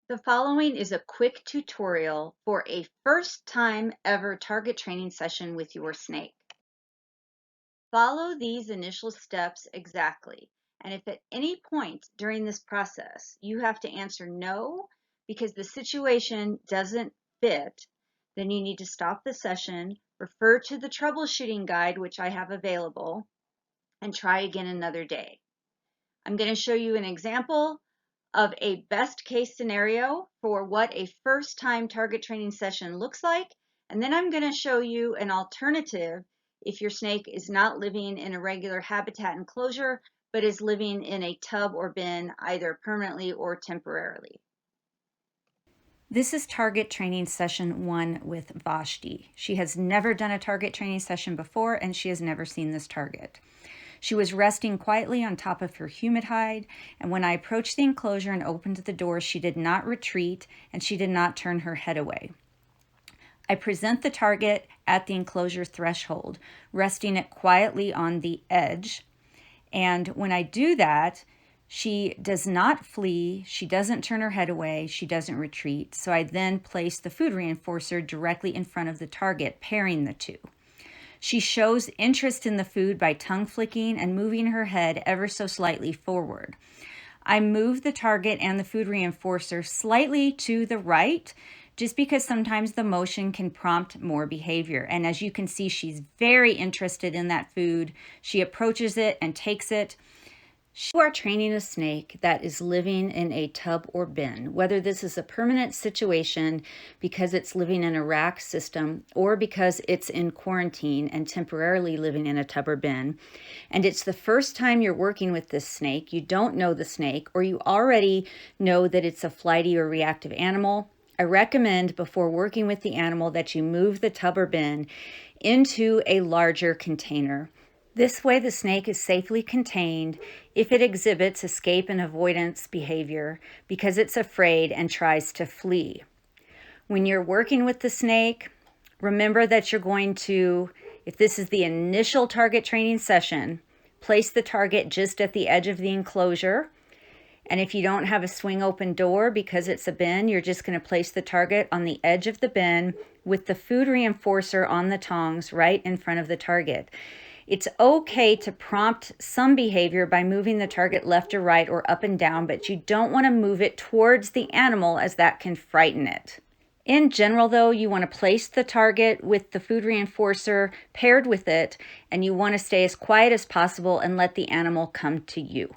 The following is a quick tutorial for a first time ever target training session with your snake. Follow these initial steps exactly, and if at any point during this process you have to answer no because the situation doesn't fit, then you need to stop the session, refer to the troubleshooting guide which I have available, and try again another day. I'm going to show you an example of a best case scenario for what a first time target training session looks like. And then I'm going to show you an alternative if your snake is not living in a regular habitat enclosure, but is living in a tub or bin either permanently or temporarily. This is target training session 1 with Vashti. She has never done a target training session before, and she has never seen this target. She was resting quietly on top of her humid hide, and when I approached the enclosure and opened the door, she did not retreat and she did not turn her head away. I present the target at the enclosure threshold, resting it quietly on the edge. And when I do that, she does not flee, she doesn't turn her head away, she doesn't retreat. So I then place the food reinforcer directly in front of the target, pairing the two. She shows interest in the food by tongue flicking and moving her head ever so slightly forward. I move the target and the food reinforcer slightly to the right, just because sometimes the motion can prompt more behavior. And as you can see, she's very interested in that food. She approaches it and takes it. You are training a snake that is living in a tub or bin, whether this is a permanent situation because it's living in a rack system or because it's in quarantine and temporarily living in a tub or bin. And it's the first time you're working with this snake, you don't know the snake, or you already know that it's a flighty or reactive animal. I recommend before working with the animal that you move the tub or bin into a larger container. This way the snake is safely contained if it exhibits escape and avoidance behavior because it's afraid and tries to flee. When you're working with the snake, remember that you're going to, if this is the initial target training session, place the target just at the edge of the enclosure. And if you don't have a swing open door because it's a bin, you're just going to place the target on the edge of the bin with the food reinforcer on the tongs right in front of the target. It's okay to prompt some behavior by moving the target left or right or up and down, but you don't want to move it towards the animal as that can frighten it. In general, though, you want to place the target with the food reinforcer paired with it, and you want to stay as quiet as possible and let the animal come to you.